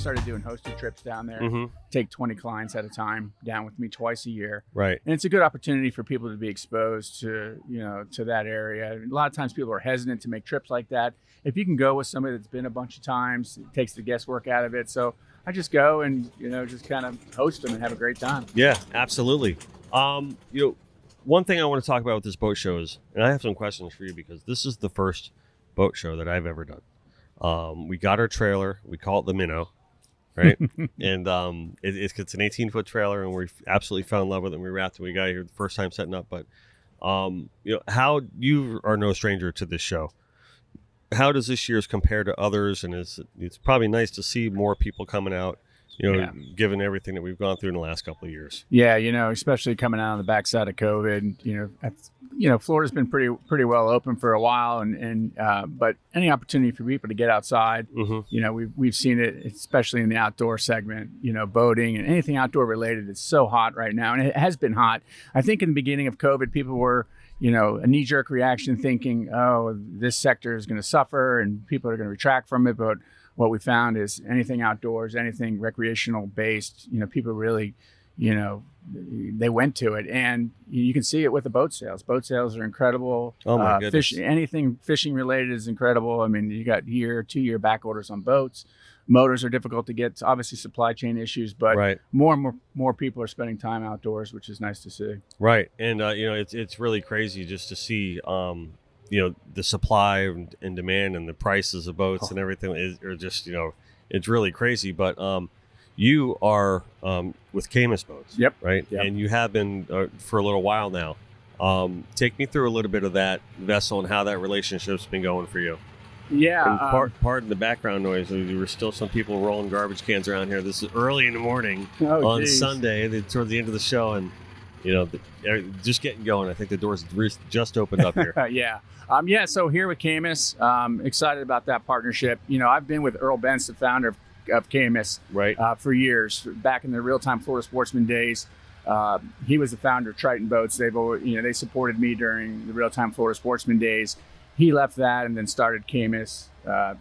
started doing hosted trips down there. Take 20 clients at a time down with me twice a year. Right. And it's a good opportunity for people to be exposed to, to that area. A lot of times people are hesitant to make trips like that. If you can go with somebody that's been a bunch of times, it takes the guesswork out of it. So I just go and, just kind of host them and have a great time. Yeah, absolutely. One thing I want to talk about with this boat show is, and I have some questions for you because this is the first boat show that I've ever done. We got our trailer. We call it the Minnow, right? And it's an 18-foot trailer, and we absolutely fell in love with it. And we wrapped it. We got here the first time setting up. But, how you are no stranger to this show. How does this year's compare to others? And it's probably nice to see more people coming out, given everything that we've gone through in the last couple of years. Yeah, especially coming out on the backside of COVID, Florida's been pretty well open for a while, but any opportunity for people to get outside, we've seen it, especially in the outdoor segment, boating and anything outdoor related is so hot right now, and it has been hot. I think in the beginning of COVID, people were a knee-jerk reaction thinking, oh, this sector is going to suffer and people are going to retract from it. But what we found is anything outdoors, anything recreational based, people really, they went to it. And you can see it with the boat sales. Boat sales are incredible. Oh, my goodness. Anything fishing related is incredible. I mean, you got 2-year back orders on boats. Motors are difficult to get. It's obviously supply chain issues, but right. more and more people are spending time outdoors, which is nice to see. Right. And, it's really crazy just to see, the supply and demand and the prices of boats and everything are just, it's really crazy. But you are with Camus Boats. Yep. Right. Yep. And you have been for a little while now. Take me through a little bit of that vessel and how that relationship's been going for you. Yeah. And pardon the background noise. There were still some people rolling garbage cans around here. This is early in the morning on Sunday, toward the end of the show, and just getting going. I think the doors just opened up here. Yeah. So here with Camus, excited about that partnership. I've been with Earl Bentz, the founder of Camus, right, for years. Back in the real-time Florida Sportsman days, he was the founder of Triton Boats. They supported me during the real-time Florida Sportsman days. He left that and then started Camus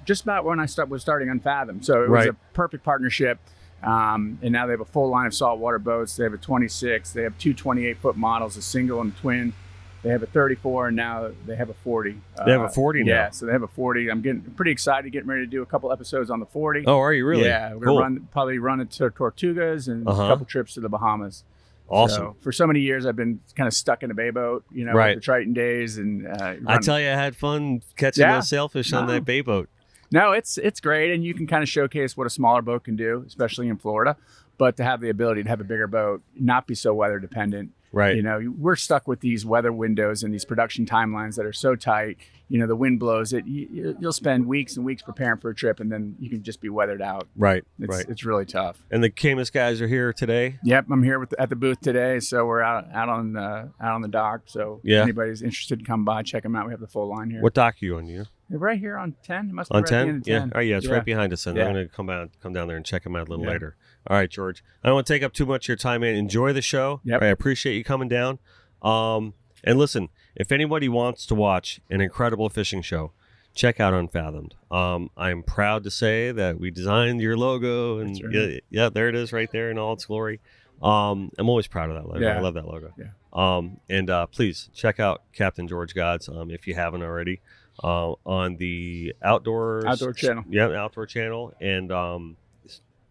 just about when I was starting Unfathomed. So it was a perfect partnership. And now they have a full line of saltwater boats. They have a 26. They have two 28-foot models, a single and a twin. They have a 34, and now they have a 40. They have a 40 now? Yeah, so they have a 40. I'm getting pretty excited, getting ready to do a couple episodes on the 40. Oh, are you really? Yeah, we're going to probably run it to Tortugas and a couple trips to the Bahamas. Awesome. So for so many years, I've been kind of stuck in a bay boat, with the Triton days. And I tell you, I had fun catching those sailfish on that bay boat. No, it's great, and you can kind of showcase what a smaller boat can do, especially in Florida. But to have the ability to have a bigger boat, not be so weather dependent. Right. We're stuck with these weather windows and these production timelines that are so tight. The wind blows it. You'll spend weeks and weeks preparing for a trip, and then you can just be weathered out. Right. It's really tough. And the Camus guys are here today. Yep, I'm here at the booth today. So we're out on the dock. So if anybody's interested to come by, check them out. We have the full line here. What dock are you on? You? Right here on 10. It must be on right 10? At the end of 10. Yeah. Oh, yeah. It's right behind us, and I'm going to come down there and check them out a little later. All right, George. I don't want to take up too much of your time, man. Enjoy the show. Yep. I appreciate you coming down. And listen, if anybody wants to watch an incredible fishing show, check out Unfathomed. I am proud to say that we designed your logo, and there it is right there in all its glory. I'm always proud of that logo. I love that logo. And please check out Captain George Gozdz if you haven't already on the outdoor channel. Yeah, outdoor channel. And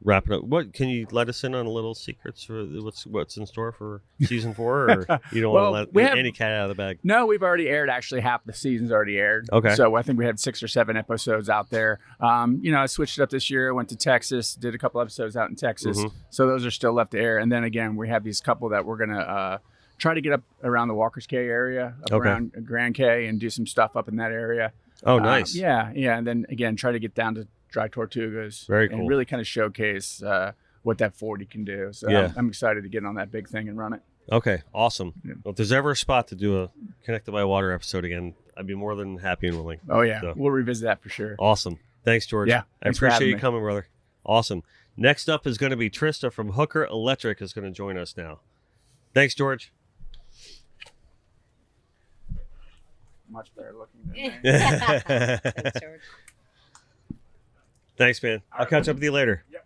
wrap it up. What can you let us in on a little secrets for what's in store for season 4, or you don't want to let any cat out of the bag? No, we've already aired. Actually, half the season's already aired. Okay. So I think we had 6 or 7 episodes out there. I switched it up this year. I went to Texas, did a couple episodes out in Texas. So those are still left to air. And then again, we have these couple that we're gonna try to get up around the Walker's Cay area, around Grand Cay, and do some stuff up in that area. Oh, nice. Yeah. And then again, try to get down to Dry Tortugas. Very cool. And really kind of showcase what that 40 can do. So I'm excited to get on that big thing and run it. Okay, awesome. Yeah. Well, if there's ever a spot to do a Connected by Water episode again, I'd be more than happy and willing. Oh, yeah. So. We'll revisit that for sure. Awesome. Thanks, George. Yeah. I appreciate you coming, brother. Awesome. Next up is going to be Trista from Hooker Electric is going to join us now. Thanks, George. Much better looking than me. Thanks, George. Thanks, man. I'll catch up with you later. Yep.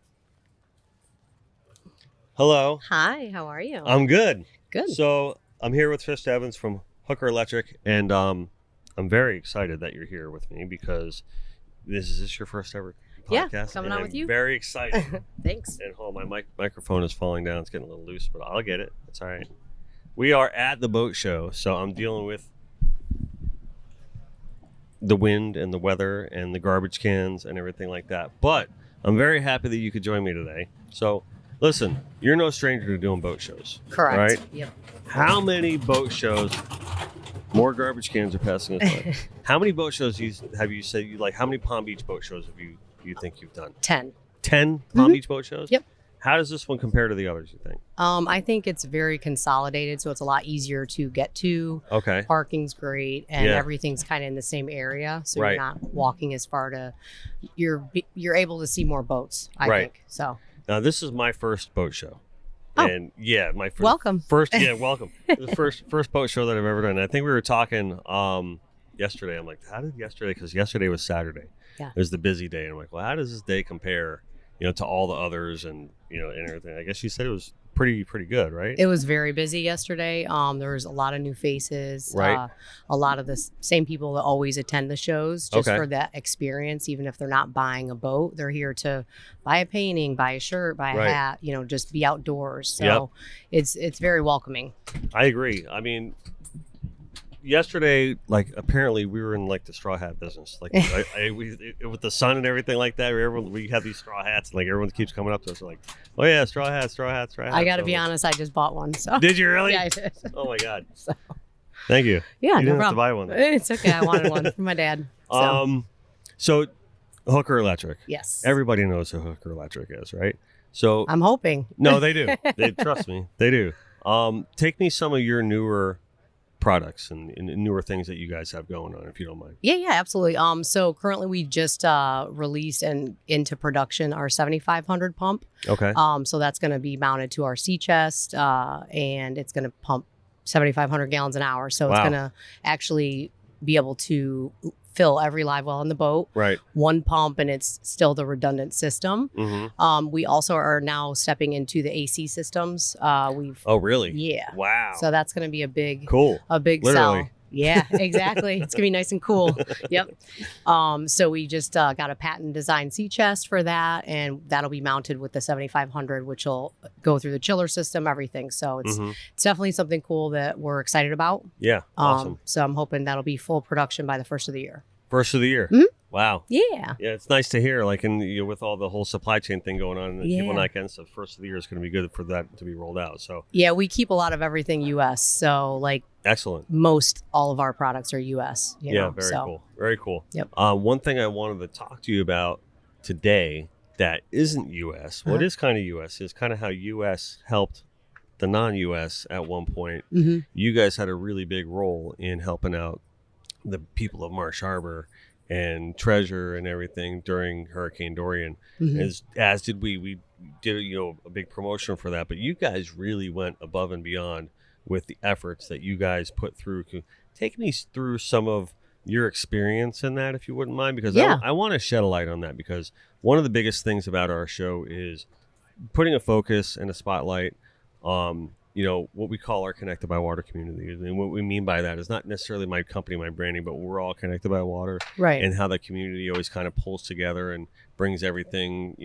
Hello. Hi, how are you? I'm good. Good. So I'm here with Trista Evans from Hooker Electric, and I'm very excited that you're here with me because is this your first ever podcast? Yeah, coming on with you. Very excited. Thanks. And my microphone is falling down. It's getting a little loose, but I'll get it. It's all right. We are at the boat show, so I'm dealing with the wind and the weather and the garbage cans and everything like that. But I'm very happy that you could join me today. So listen, you're no stranger to doing boat shows. Correct. Right? Yep. How many boat shows? More garbage cans are passing us by. How many boat shows have you said you like? How many Palm Beach boat shows have you think you've done? 10. 10 Palm Beach boat shows? Yep. How does this one compare to the others, you think? I think it's very consolidated, so it's a lot easier to get to. Okay. Parking's great, and Yeah. everything's kind of in the same area, so Right. you're not walking as far to. You're able to see more boats. I Right. think so. Now, this is my first boat show. Oh. And yeah, my first. Welcome. Welcome. The first boat show that I've ever done. I think we were talking yesterday. I'm like, how did yesterday? Because yesterday was Saturday. Yeah. It was the busy day. And I'm like, well, how does this day compare, to all the others and and everything? I guess you said it was pretty good, right? It was very busy yesterday. There was a lot of new faces. Right. A lot of the same people that always attend the shows just Okay. for that experience. Even if they're not buying a boat, they're here to buy a painting, buy a shirt, buy a Right. hat. Just be outdoors. So it's very welcoming. I agree. I mean, yesterday, like apparently we were in like the straw hat business. Like with the sun and everything like that. We have these straw hats, and like everyone keeps coming up to us like, "Oh yeah, straw hats." I got to be honest. I just bought one. So Did you really? Yeah, I did. Oh my god. So. Thank you. Yeah, You no didn't have to problem. buy one. It's okay. I wanted one for my dad. So Hooker Electric. Yes. Everybody knows who Hooker Electric is, right? So I'm hoping. no, they do. They trust me. They do. Take me some of your newer products and newer things that you guys have going on, if you don't mind. Yeah, absolutely. So currently we just released and into production our 7500 pump. Okay. So that's going to be mounted to our sea chest, and it's going to pump 7,500 gallons an hour. So it's Wow. going to actually be able to fill every live well in the boat. Right. One pump, and it's still the redundant system. Mm-hmm. We also are now stepping into the AC systems. Oh, really? Yeah. Wow. So that's going to be a big Cool. sell. Yeah, exactly. It's gonna be nice and cool. Yep. So we just got a patent design sea chest for that, and that'll be mounted with the 7500, which will go through the chiller system, everything. So it's definitely something cool that we're excited about. Yeah. Awesome. So I'm hoping that'll be full production by the first of the year. First of the year. Mhm. Wow. Yeah. Yeah, it's nice to hear. Like, with all the whole supply chain thing going on, and people and I can stuff. First of the year is going to be good for that to be rolled out. So Yeah, we keep a lot of everything U.S. So like excellent. all of our products are U.S. Very cool. Very cool. Yep. One thing I wanted to talk to you about today that isn't U.S. What is kind of U.S. is kind of how U.S. helped the non-U.S. at one point. Mm-hmm. You guys had a really big role in helping out the people of Marsh Harbor and Treasure and everything during Hurricane Dorian. As did we. We did a big promotion for that, but you guys really went above and beyond with the efforts that you guys put through. Take me through some of your experience in that, if you wouldn't mind, because I want to shed a light on that, because one of the biggest things about our show is putting a focus and a spotlight what we call our Connected by Water community. And what we mean by that is not necessarily my company, my branding, but we're all connected by water. Right. And how the community always kind of pulls together and brings everything,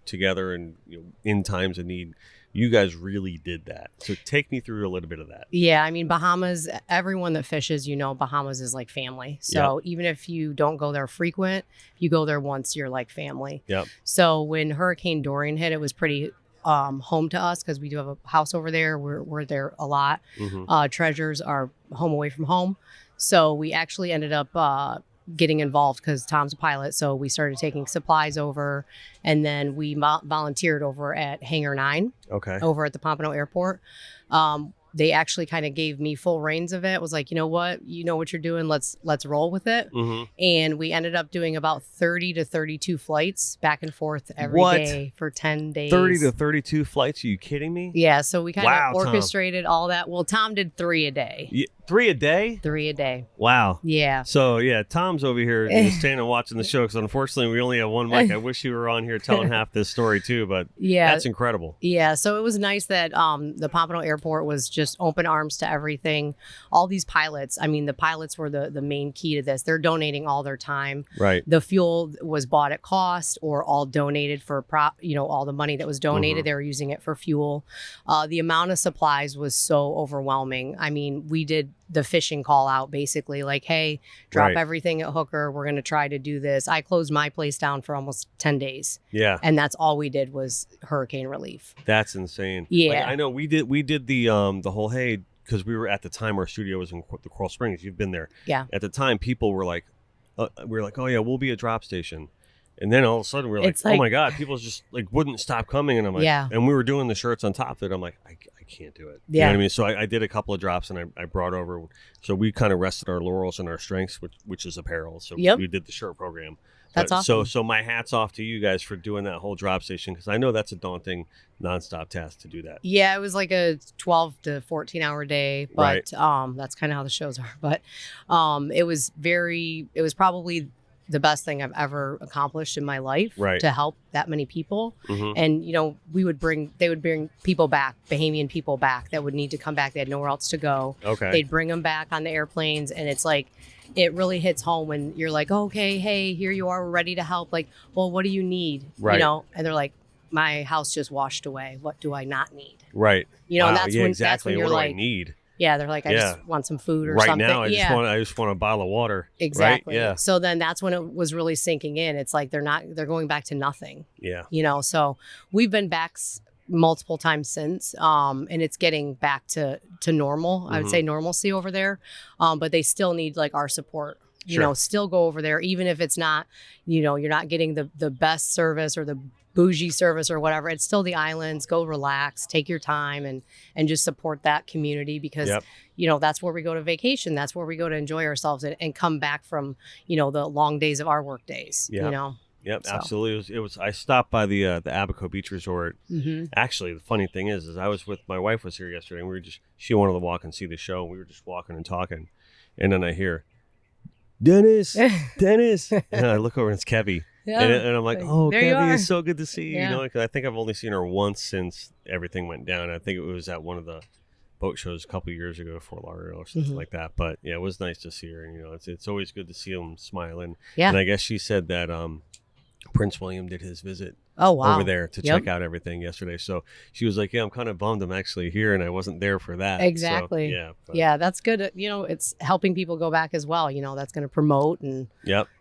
together and in times of need. You guys really did that. So take me through a little bit of that. Yeah, I mean, Bahamas, everyone that fishes, Bahamas is like family. So even if you don't go there frequent, if you go there once, you're like family. Yep. So when Hurricane Dorian hit, it was pretty home to us because we do have a house over there. We're there a lot. Treasures are home away from home. So we actually ended up getting involved because Tom's a pilot. So we started taking supplies over, and then we volunteered over at Hangar 9 over at the Pompano Airport. They actually kind of gave me full reins of it. Was like, you know what you're doing. Let's roll with it. And we ended up doing about 30 to 32 flights back and forth every day for 10 days. 30 to 32 flights? Are you kidding me? Yeah. So we kind of Tom. orchestrated all that. Well, Tom did 3 a day. 3 a day? 3 a day. Wow. Yeah. So, yeah, Tom's over here standing and watching the show because unfortunately we only have one mic. I wish you were on here telling half this story too, but that's incredible. Yeah. So it was nice that the Pompano Airport was just open arms to everything. All these pilots, I mean, the pilots were the main key to this. They're donating all their time. Right. The fuel was bought at cost or all donated for all the money that was donated. They were using it for fuel. The amount of supplies was so overwhelming. I mean, we did the fishing call out basically like, hey, drop everything at Hooker. We're going to try to do this. I closed my place down for almost 10 days. Yeah. And that's all we did was hurricane relief. That's insane. Yeah. Like, I know we did the whole, hey, because we were at the time our studio was in the Coral Springs. You've been there. Yeah. At the time, people were like, oh yeah, we'll be a drop station. And then all of a sudden we're like, oh my God, people just like wouldn't stop coming. And I'm like, and we were doing the shirts on top of it. I'm like, I can't do it. Yeah. You know what I mean? So I did a couple of drops and I brought over. So we kind of rested our laurels and our strengths, which is apparel. So we did the shirt program. That's awesome. So my hat's off to you guys for doing that whole drop station because I know that's a daunting nonstop task to do that. Yeah, it was like a 12 to 14 hour day, but that's kind of how the shows are. But it was probably the best thing I've ever accomplished in my life to help that many people. And, they would bring people back, Bahamian people back that would need to come back. They had nowhere else to go. Okay. They'd bring them back on the airplanes. And it's like, it really hits home when you're like, okay, hey, here you are. We're ready to help. Like, well, what do you need? Right. And they're like, my house just washed away. What do I not need? Right. And that's when you're like, what do I need? Yeah, they're like, I just want some food or something. Right now, I just want a bottle of water. Exactly. Right? Yeah. So then that's when it was really sinking in. It's like they're going back to nothing. Yeah. So we've been back multiple times since, and it's getting back to normal. I would say normalcy over there, but they still need like our support. Still go over there, even if it's not, you're not getting the best service or the bougie service or whatever. It's still the islands. Go relax, take your time and just support that community because, that's where we go to vacation. That's where we go to enjoy ourselves and come back from, the long days of our work days, Yep, so. Absolutely. It was. I stopped by the Abaco Beach Resort. Actually, the funny thing is I was with my wife was here yesterday, and she wanted to walk and see the show. And we were just walking and talking, and then I hear, Dennis, and I look over and it's Kevy. Yeah. And I'm like, oh, Kevy, it's so good to see you. Because I think I've only seen her once since everything went down. I think it was at one of the boat shows a couple of years ago, Fort Lauderdale or something like that. But yeah, it was nice to see her. And it's always good to see them smiling. Yeah. And I guess she said that Prince William did his visit over there to check out everything yesterday. So she was like, yeah, I'm kind of bummed I'm actually here and I wasn't there for that. Exactly. So, yeah, that's good. It's helping people go back as well. That's going to promote. And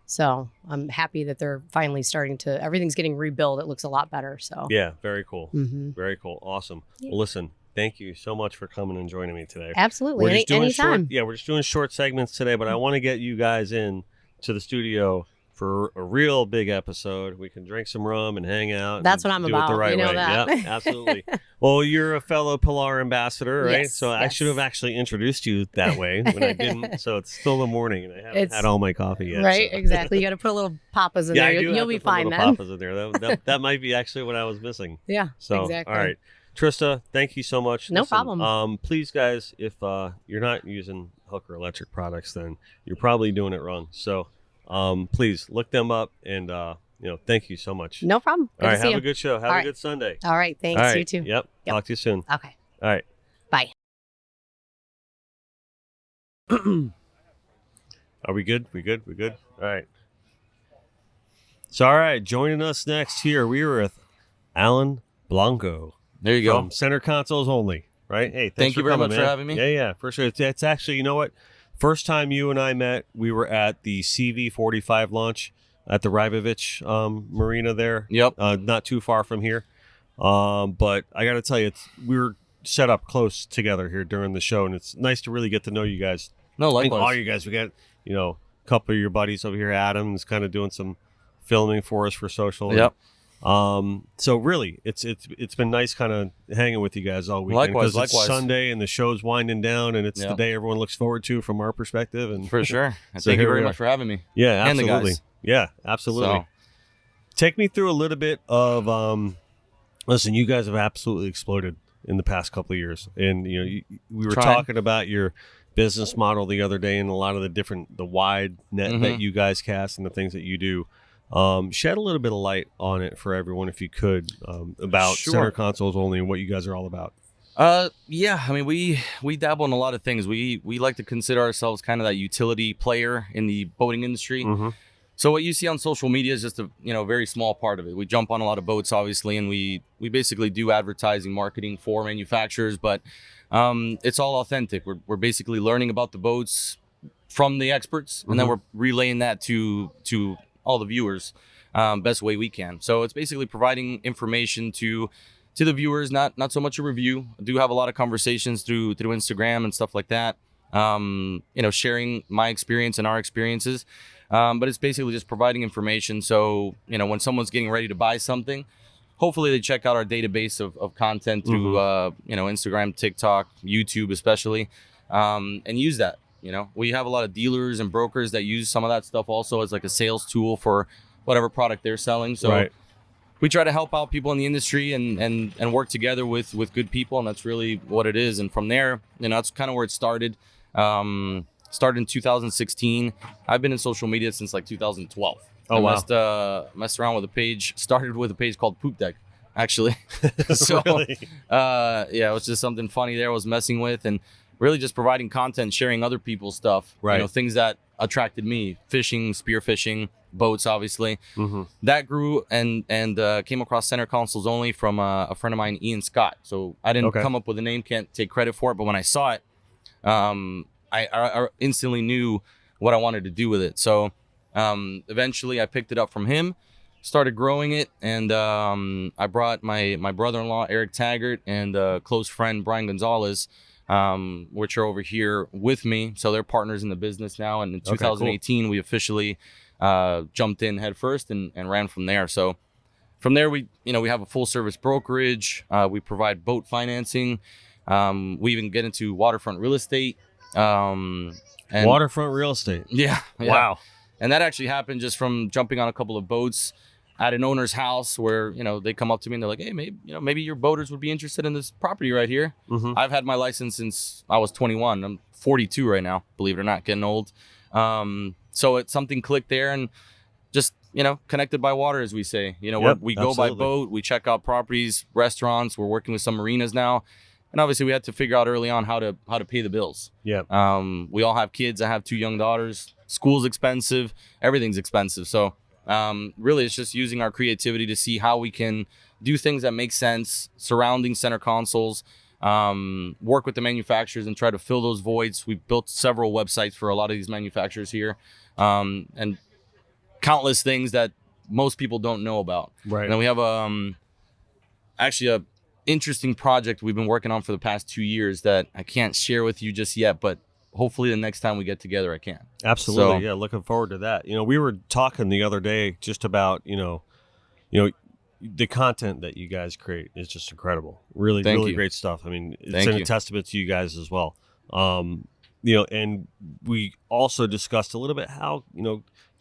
so I'm happy that they're finally everything's getting rebuilt. It looks a lot better. So yeah, very cool. Very cool. Awesome. Yeah. Well, listen, thank you so much for coming and joining me today. Absolutely. Anytime. We're just doing short segments today, but I want to get you guys in to the studio for a real big episode. We can drink some rum and hang out. That's what I'm about. Do it the right way. That. Yep, absolutely. Well, you're a fellow Pilar ambassador, right? Yes, so I should have actually introduced you that way when I didn't. So it's still the morning and I haven't had all my coffee yet. Right, so. Exactly. You got to put a little papas in there. You'll be fine then. Papas in there. That might be actually what I was missing. Yeah, so, exactly. All right. Trista, thank you so much. No problem. Please, guys, if you're not using Hooker Electric products, then you're probably doing it wrong. So please look them up and thank you so much. No problem. All right, have a good show. Have a good Sunday. All right, thanks. All right. You too. Yep. Talk to you soon. Okay. All right. Bye. Are we good? We good? All right. So, all right, joining us next here, we were with Alan Blanco. There you go. From Center Consoles Only, right? Hey, thank you very much for having me. Yeah, for sure. It's actually, you know what? First time you and I met, we were at the CV45 launch at the Rybovich Marina there. Yep. Not too far from here. But I got to tell you, we were set up close together here during the show, and it's nice to really get to know you guys. No, likewise. All you guys. We got, a couple of your buddies over here. Adam is kind of doing some filming for us for social. Yep. So really, it's been nice kind of hanging with you guys all weekend. Likewise. It's Sunday and the show's winding down, and it's the day everyone looks forward to from our perspective. And for sure. So thank you very much for having me. Yeah, absolutely. And the guys. Yeah, absolutely. So. Take me through a little bit of. Listen, you guys have absolutely exploded in the past couple of years, and we were talking about your business model the other day and a lot of the wide net that you guys cast and the things that you do. Shed a little bit of light on it for everyone, if you could, about center consoles only and what you guys are all about. Yeah, I mean, we dabble in a lot of things. We like to consider ourselves kind of that utility player in the boating industry. So what you see on social media is just a very small part of it. We jump on a lot of boats, obviously, and we basically do advertising, marketing for manufacturers, but it's all authentic. We're basically learning about the boats from the experts, and then we're relaying that to all the viewers best way we can. So it's basically providing information to the viewers, not so much a review. I do have a lot of conversations through Instagram and stuff like that. Sharing my experience and our experiences. But it's basically just providing information. So, when someone's getting ready to buy something, hopefully they check out our database of content through, Instagram, TikTok, YouTube, especially, and use that. We have a lot of dealers and brokers that use some of that stuff also as like a sales tool for whatever product they're selling. So we try to help out people in the industry and work together with good people. And that's really what it is. And from there, that's kind of where it started. Started in 2016. I've been in social media since like 2012. Oh, wow. Messed around with a page. Started with a page called Poop Deck, actually. So, really? It was just something funny there I was messing with, and really just providing content, sharing other people's stuff. Right. Things that attracted me: fishing, spearfishing, boats, obviously. That grew and came across center consoles only from a friend of mine, Ian Scott. So I didn't come up with a name, can't take credit for it, but when I saw it, I instantly knew what I wanted to do with it. So eventually I picked it up from him, started growing it, and I brought my brother-in-law, Eric Taggart, and a close friend, Brian Gonzalez, which are over here with me. So they're partners in the business now. And in 2018, we officially jumped in head first and ran from there. So from there, we have a full-service brokerage. We provide boat financing. We even get into waterfront real estate. Waterfront real estate. Yeah. Wow. And that actually happened just from jumping on a couple of boats at an owner's house where, they come up to me and they're like, hey, maybe your boaters would be interested in this property right here. I've had my license since I was 21. I'm 42 right now, believe it or not, getting old. So something clicked there and just, connected by water, as we say. We go by boat, we check out properties, restaurants. We're working with some marinas now. And obviously we had to figure out early on how to pay the bills. Yeah. We all have kids. I have 2 young daughters. School's expensive. Everything's expensive. So really it's just using our creativity to see how we can do things that make sense surrounding center consoles, work with the manufacturers and try to fill those voids. We've built several websites for a lot of these manufacturers here, and countless things that most people don't know about. Right. And then we have actually a interesting project we've been working on for the past 2 years that I can't share with you just yet, but hopefully the next time we get together I can. Absolutely. So, yeah, looking forward to that. We were talking the other day just about the content that you guys create is just incredible. Really great stuff. I mean, it's a testament to you guys as well. And we also discussed a little bit how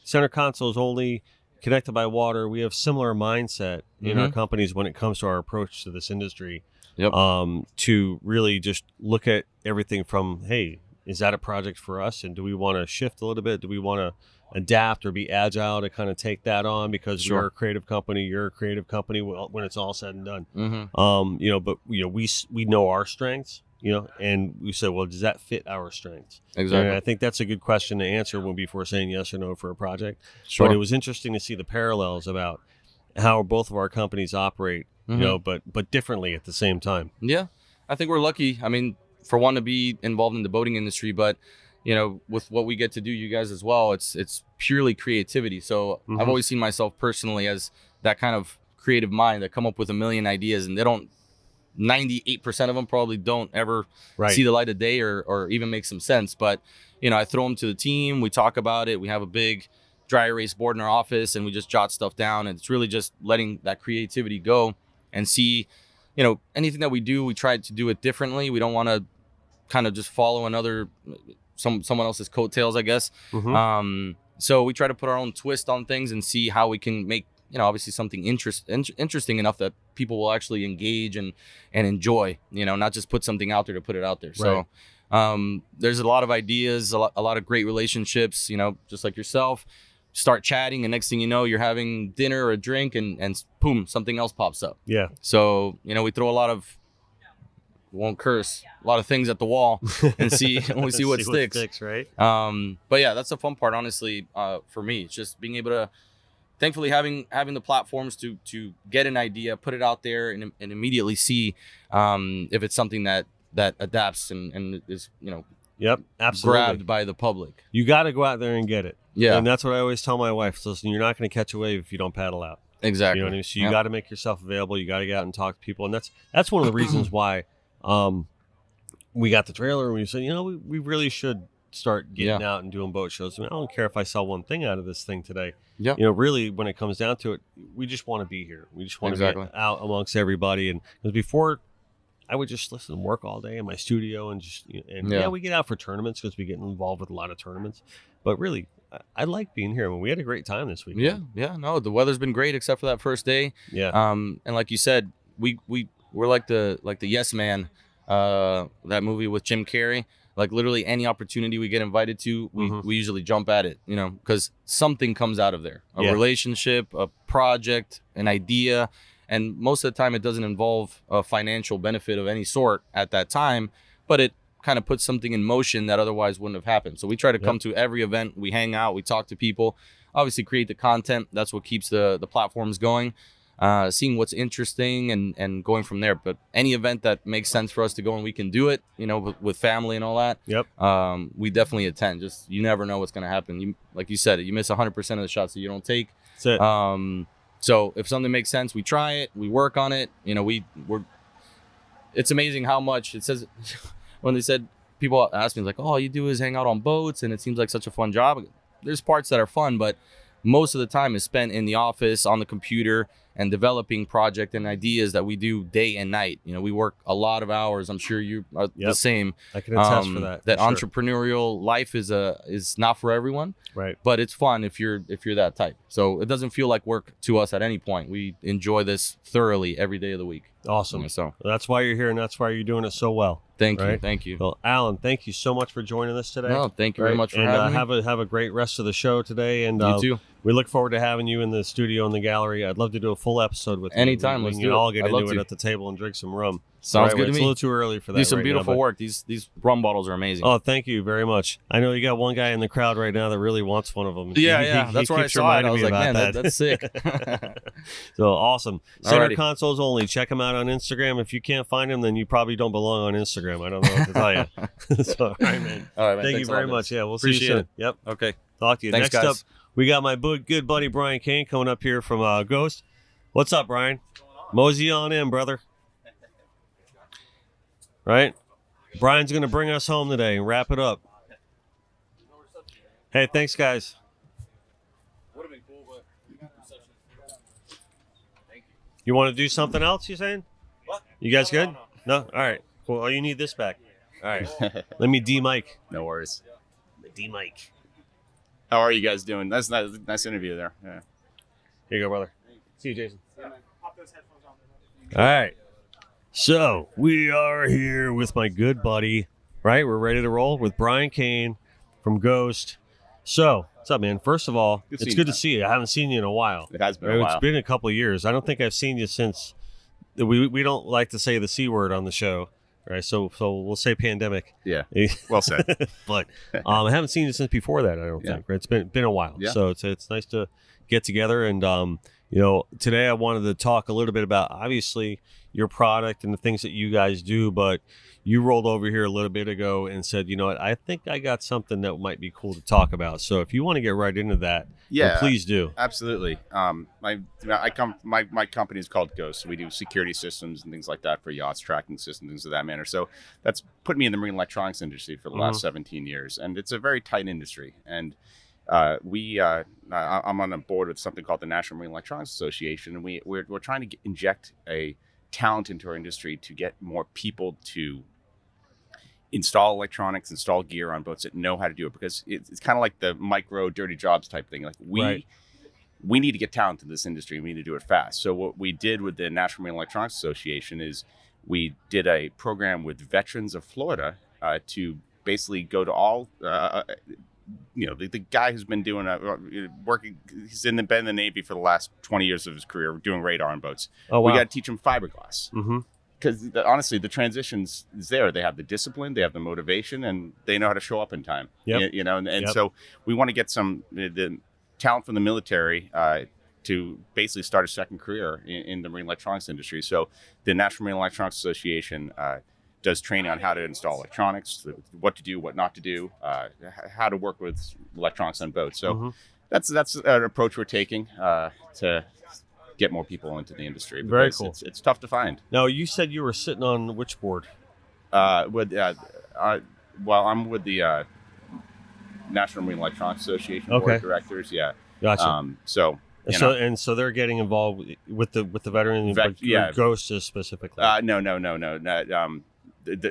center consoles only, connected by water. We have similar mindset in our companies when it comes to our approach to this industry. To really just look at everything from, hey, is that a project for us? And do we want to shift a little bit? Do we want to adapt or be agile to kind of take that on? Because we're a creative company, you're a creative company when it's all said and done. But we know our strengths, and we said, well, does that fit our strengths? Exactly. And I think that's a good question to answer before saying yes or no for a project. But it was interesting to see the parallels about how both of our companies operate, but differently at the same time. Yeah, I think we're lucky. I mean, for one, to be involved in the boating industry, but with what we get to do, you guys as well, it's purely creativity. So I've always seen myself personally as that kind of creative mind that come up with a million ideas, and 98% of them probably don't ever see the light of day or even make some sense. But, I throw them to the team. We talk about it. We have a big dry erase board in our office and we just jot stuff down. And it's really just letting that creativity go and see, anything that we do, we try to do it differently. We don't want to kind of just follow someone else's coattails, I guess. So we try to put our own twist on things and see how we can make, obviously something interesting enough that people will actually engage and enjoy, not just put something out there to put it out there. So There's a lot of ideas, a lot of great relationships, you know, just like yourself. Start chatting, and next thing you know, you're having dinner or a drink, and boom, something else pops up. Yeah. So, you know, we throw a lot of, won't curse, a lot of things at the wall and see what sticks. Right. But yeah, that's the fun part, honestly, for me. It's just being able to, thankfully, having the platforms to get an idea, put it out there, and immediately see if it's something that adapts and is, you know, yep, absolutely, grabbed by the public. You got to go out there and get it. Yeah. And that's what I always tell my wife. Listen, you're not going to catch a wave if you don't paddle out. Exactly. You know what I mean? So you got to make yourself available. You got to get out and talk to people. And that's one of the reasons why we got the trailer, and we said, you know, we really should start getting out and doing boat shows. I mean, I don't care if I sell one thing out of this thing today. Yeah. You know, really, when it comes down to it, we just want to be here. We just want to get out amongst everybody. And because before, I would just listen and work all day in my studio and just, we get out for tournaments because we get involved with a lot of tournaments. But really, I like being here. I mean, we had a great time this weekend. Yeah. No, the weather's been great except for that first day. Yeah. And like you said, we're like the Yes Man, that movie with Jim Carrey. Like literally any opportunity we get invited to, we usually jump at it, you know, because something comes out of there. A relationship, a project, an idea. And most of the time it doesn't involve a financial benefit of any sort at that time, but it kind of puts something in motion that otherwise wouldn't have happened. So we try to come to every event. We hang out, we talk to people, obviously create the content. That's what keeps the platforms going. Seeing what's interesting and going from there. But any event that makes sense for us to go and we can do it, you know, with family and all that. Yep. We definitely attend. Just, you never know what's going to happen. Like you said, you miss 100% of the shots that you don't take. That's it. So if something makes sense, we try it, we work on it. You know, it's amazing how much it says when they said, people ask me like, oh, all you do is hang out on boats and it seems like such a fun job. There's parts that are fun, but most of the time is spent in the office, on the computer, and developing project and ideas that we do day and night. You know, we work a lot of hours. I'm sure you are the same. I can attest for that. That entrepreneurial life is not for everyone. Right. But it's fun if you're that type. So it doesn't feel like work to us at any point. We enjoy this thoroughly every day of the week. Awesome. So that's why you're here, and that's why you're doing it so well. Thank you. Well, Alan, thank you so much for joining us today. No, thank you very much for having me. Have a great rest of the show today, and you too. We look forward to having you in the studio in the gallery. I'd love to do a full episode with you. Anytime, let's do it. all get into it at the table and drink some rum. Sounds good to me. It's a little too early for that. Do some beautiful work. These rum bottles are amazing. Oh, thank you very much. I know you got one guy in the crowd right now that really wants one of them. Yeah. That's where I saw it. I was like, man, that's sick. So awesome. Center Consoles Only. Check them out on Instagram. If you can't find them, then you probably don't belong on Instagram. I don't know what to tell you. So, all right, man. Thank you very much. Yeah, we'll see you soon. Yep. Okay. Talk to you. Thanks, Next guys. up, we got my good buddy Brian Kane coming up here from GOST. What's up, Brian? Mosey on in, brother. Right? Brian's going to bring us home today and wrap it up. Hey, thanks, guys. You want to do something else, you saying? What? You guys good? No? All right. Cool. Oh, you need this back. All right. Let me D-mic. No worries. D-mic. How are you guys doing? That's nice interview there. Yeah. Here you go, brother. See you, Jason. All right. So we are here with my good buddy, right? We're ready to roll with Brian Kane from GOST. So, what's up, man? First of all, it's good to see you. I haven't seen you in a while. It has been a while. It's been a couple of years. I don't think I've seen you since. We don't like to say the C word on the show, right? So we'll say pandemic. Yeah. Well said. But I haven't seen you since before that. I don't think. Right? It's been a while. Yeah. So it's nice to get together. And today I wanted to talk a little bit about obviously your product and the things that you guys do, but you rolled over here a little bit ago and said, you know what, I think I got something that might be cool to talk about. So if you want to get right into that, please do. Absolutely. My company is called GOST. So we do security systems and things like that for yachts, tracking systems, things of that manner. So that's put me in the marine electronics industry for the last 17 years, and it's a very tight industry. And I'm on a board with something called the National Marine Electronics Association, and we're trying to inject a talent into our industry to get more people to install electronics, install gear on boats that know how to do it, because it's kind of like the micro dirty jobs type thing. Like we need to get talent in this industry. We need to do it fast. So what we did with the National Marine Electronics Association is we did a program with veterans of Florida to basically go to all. The guy who's been doing working, he's been in the Navy for the last 20 years of his career doing radar on boats. Oh, wow. We got to teach him fiberglass. Because honestly, the transitions is there. They have the discipline, they have the motivation, and they know how to show up in time. Yep. So we want to get some the talent from the military to basically start a second career in the marine electronics industry. So the National Marine Electronics Association does training on how to install electronics, what to do, what not to do, how to work with electronics on boats. So that's an approach we're taking to get more people into the industry. Very cool. It's tough to find. Now, you said you were sitting on which board? I'm with the National Marine Electronics Association board of directors. Yeah. Gotcha. So they're getting involved with the veteran GOST specifically. No.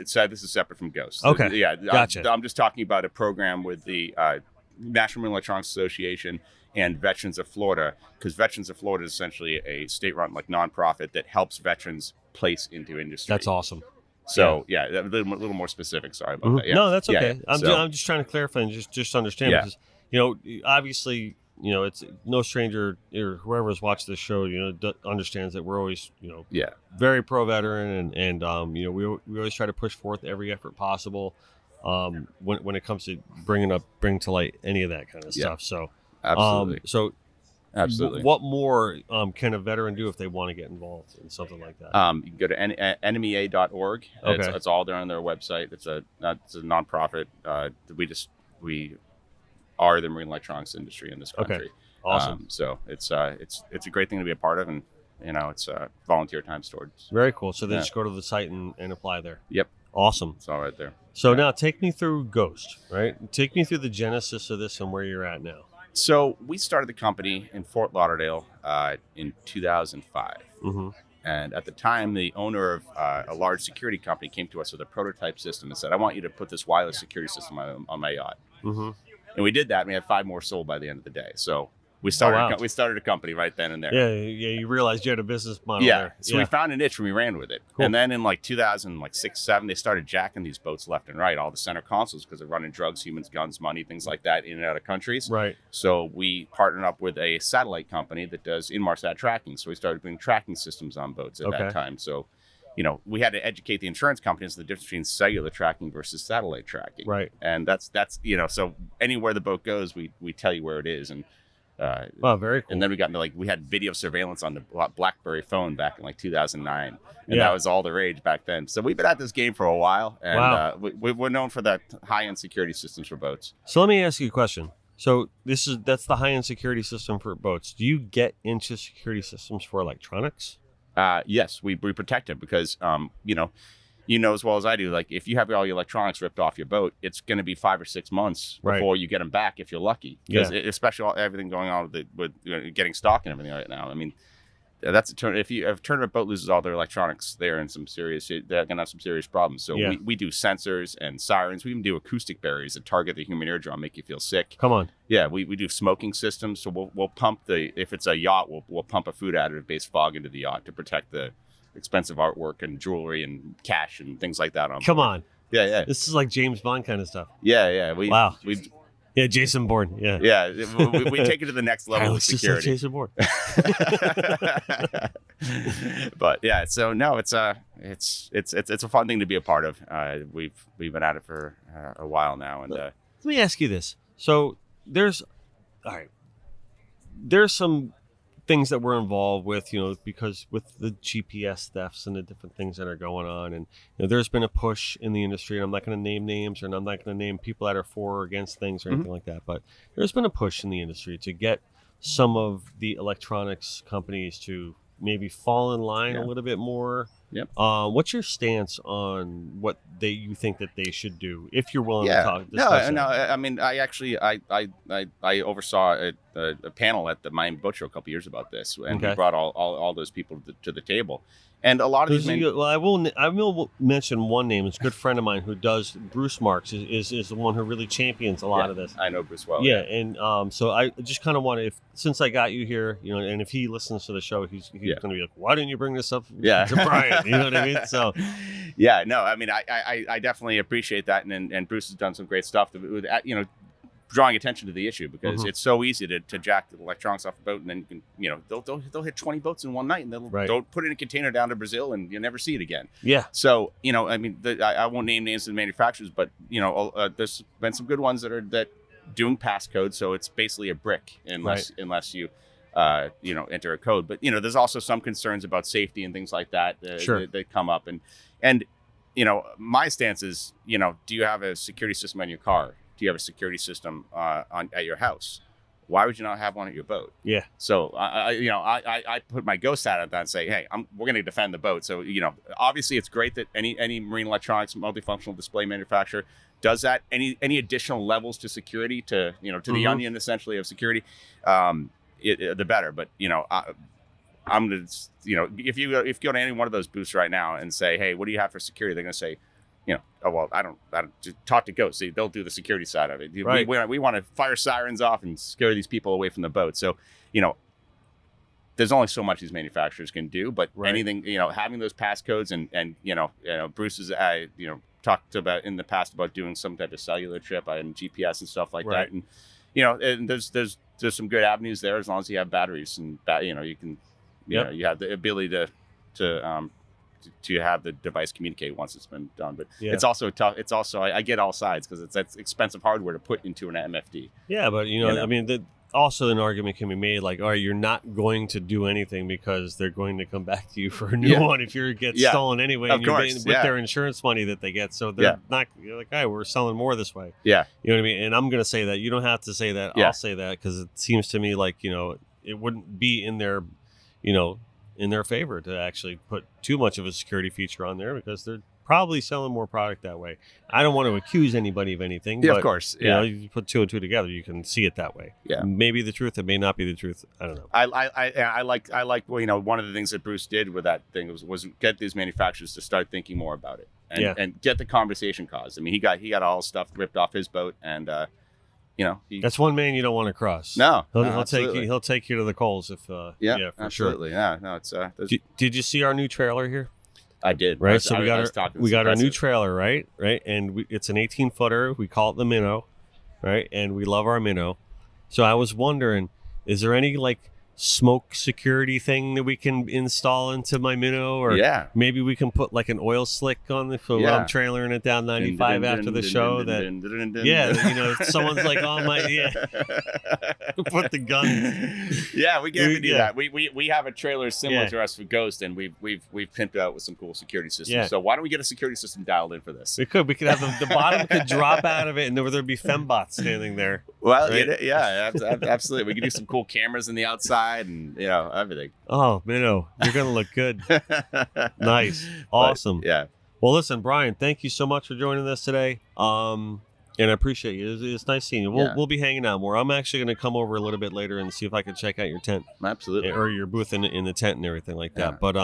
So this is separate from GOST. Okay. Yeah. Gotcha. I'm just talking about a program with the National Marine Electronics Association and Veterans of Florida, because Veterans of Florida is essentially a state-run nonprofit that helps veterans place into industry. That's awesome. So a little more specific. Sorry about that. Yeah. No, that's okay. Yeah. I'm just trying to clarify and just understand because obviously it's no stranger or whoever's watched this show understands that we're always very pro veteran and we always try to push forth every effort possible when it comes to bring to light any of that kind of stuff. So absolutely. Absolutely. What more can a veteran do if they want to get involved in something like that? You can go to NMEA.org. Okay. It's all there on their website. It's a nonprofit. We are the marine electronics industry in this country. Okay. Awesome. So it's a great thing to be a part of, and it's volunteer time stored. Very cool. So they just go to the site and apply there. Yep. Awesome. It's all right there. So now take me through GOST, right? Take me through the genesis of this and where you're at now. So we started the company in Fort Lauderdale in 2005. And at the time, the owner of a large security company came to us with a prototype system and said, I want you to put this wireless security system on my yacht. And we did that, and we had 5 more sold by the end of the day. So we started a company right then and there. Yeah, you realized you had a business model there. So we found a niche and we ran with it. Cool. And then in 2006, 7, they started jacking these boats left and right, all the center consoles, because they're running drugs, humans, guns, money, things like that in and out of countries. Right. So we partnered up with a satellite company that does Inmarsat tracking. So we started putting tracking systems on boats at that time. So we had to educate the insurance companies the difference between cellular tracking versus satellite tracking. Right. And that's so anywhere the boat goes, we tell you where it is. And very cool. And then we got into we had video surveillance on the BlackBerry phone back in 2009, and that was all the rage back then. So we've been at this game for a while, and we're known for that high-end security systems for boats. So let me ask you a question. So that's the high-end security system for boats. Do you get into security systems for electronics? Yes, we protect it because you know as well as I do, if you have all your electronics ripped off your boat, it's going to be 5 or 6 months before you get them back if you're lucky. Because especially everything going on with getting stock and everything right now. I mean, that's a turn. If a tournament boat loses all their electronics, they're going to have some serious problems. So we do sensors and sirens. We even do acoustic barriers that target the human eardrum, make you feel sick. Come on. Yeah, we do smoking systems. So we'll pump if it's a yacht, we'll pump a food additive based fog into the yacht to protect the expensive artwork and jewelry and cash and things like that. Come on. Yeah. This is like James Bond kind of stuff. Yeah. Yeah, Jason Bourne. Yeah. Yeah, we take it to the next level of security. Just like Jason Bourne. But yeah, so no, it's a fun thing to be a part of. We've been at it for a while now, and let me ask you this. So there's some things that we're involved with, because with the GPS thefts and the different things that are going on, and there's been a push in the industry, and I'm not going to name names, and I'm not going to name people that are for or against things or anything like that, but there's been a push in the industry to get some of the electronics companies to maybe fall in line a little bit more. Yep. What's your stance on what you think that they should do, if you're willing to talk? No. I mean, I actually I oversaw a panel at the Miami Boat Show a couple years about this, and Okay. we brought all those people to the table. And a lot of these Well, I will mention one name. It's a good friend of mine who does Bruce Marks is the one who really champions a lot of this. I know Bruce well. Yeah, and so I just kind of want to, since I got you here, and if he listens to the show, he's going to be like, why didn't you bring this up to Brian? You know what I mean? So, yeah, no, I mean, I definitely appreciate that, and Bruce has done some great stuff with drawing attention to the issue, because it's so easy to jack the electronics off a boat, and then you can, they'll hit 20 boats in one night, and they'll put it in a container down to Brazil, and you'll never see it again. Yeah. So I mean, I won't name names of the manufacturers, but there's been some good ones that doing passcode, so it's basically a brick unless you enter a code. But there's also some concerns about safety and things like that that come up, and my stance is, do you have a security system on your car? Do you have a security system at your house? Why would you not have one at your boat? Yeah. So I put my ghost hat on that and say, hey, we're going to defend the boat. So obviously it's great that any marine electronics multifunctional display manufacturer does that. Any additional levels to security to the onion essentially of security, the better. But I'm gonna if you go to any one of those booths right now and say, hey, what do you have for security? They're gonna say, oh, well, I don't just talk to Gozdz. See, they'll do the security side of it. Right. We want to fire sirens off and scare these people away from the boat. So, there's only so much these manufacturers can do, but anything, having those passcodes and Bruce has, talked about in the past about doing some type of cellular chip and GPS and stuff like that. And, and there's some good avenues there as long as you have batteries and, you can, you have the ability to have the device communicate once it's been done. But it's also tough. It's also, I get all sides, because that's expensive hardware to put into an MFD. Yeah, but I mean, also an argument can be made like, all right, you're not going to do anything because they're going to come back to you for a new one if it gets stolen anyway, and you're with their insurance money that they get. So they're not, you're like, all right, we're selling more this way. Yeah. You know what I mean? And I'm going to say that. You don't have to say that. I'll say that, because it seems to me like, it wouldn't be in their, in their favor to actually put too much of a security feature on there, because they're probably selling more product that way. I don't want to accuse anybody of anything. But, of course. You put two and two together, you can see it that way. Yeah. Maybe the truth, it may not be the truth. I don't know. I like one of the things that Bruce did with that thing was get these manufacturers to start thinking more about it and get the conversation caused. I mean, he got all stuff ripped off his boat, and that's one man you don't want to cross. No, he'll take you to the coals if for absolutely. Sure. Yeah, no, it's did you see our new trailer here? I did. Right. So we got our new trailer, right? And it's an 18-footer. We call it the Minnow, right? And we love our Minnow. So I was wondering, is there any smoke security thing that we can install into my Minnow, or maybe we can put an oil slick on the I'm trailering it down 95 after the show someone's like, oh my put the gun. We can do that. We have a trailer similar to us for Ghost, and we've pimped out with some cool security systems. So why don't we get a security system dialed in for this? We could have the bottom could drop out of it, and there'd be fembots standing there. Well, absolutely. We could do some cool cameras in the outside and everything. Oh, Minnow, you're gonna look good. Nice. Awesome. But, well, listen, Brian, thank you so much for joining us today. And I appreciate you. It's nice seeing you. We'll be hanging out more. I'm actually going to come over a little bit later and see if I can check out your tent. Absolutely. Or your booth in the tent and everything like that. But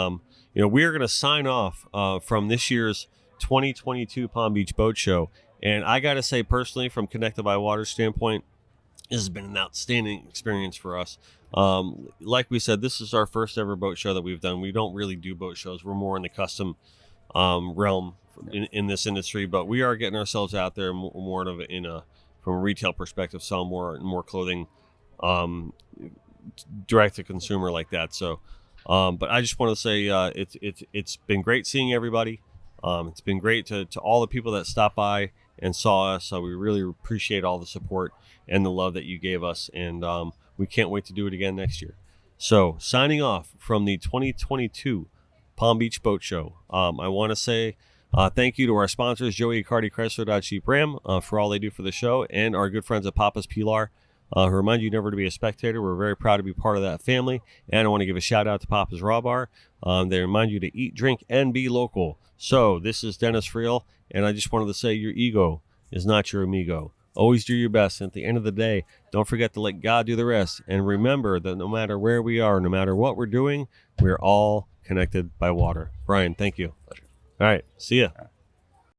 we're going to sign off from this year's 2022 Palm Beach Boat Show. And I got to say, personally, from Connected by Water standpoint, this has been an outstanding experience for us. Like we said, this is our first ever boat show that we've done. We don't really do boat shows. We're more in the custom realm in this industry, but we are getting ourselves out there more from a retail perspective, selling more clothing direct to consumer like that. So, but I just want to say it's been great seeing everybody. It's been great to all the people that stopped by and saw us. So we really appreciate all the support and the love that you gave us, and we can't wait to do it again next year. So, signing off from the 2022 Palm Beach Boat Show. I want to say thank you to our sponsors, Joey Accardi Chrysler Dodge Jeep Ram, for all they do for the show, and our good friends at Papa's Pilar, who remind you never to be a spectator. We're very proud to be part of that family, and I want to give a shout out to Papa's Raw Bar. They remind you to eat, drink, and be local. So, this is Dennis Friel, and I just wanted to say your ego is not your amigo. Always do your best. And at the end of the day, don't forget to let God do the rest. And remember that no matter where we are, no matter what we're doing, we're all connected by water. Brian, thank you. Pleasure. All right. See ya.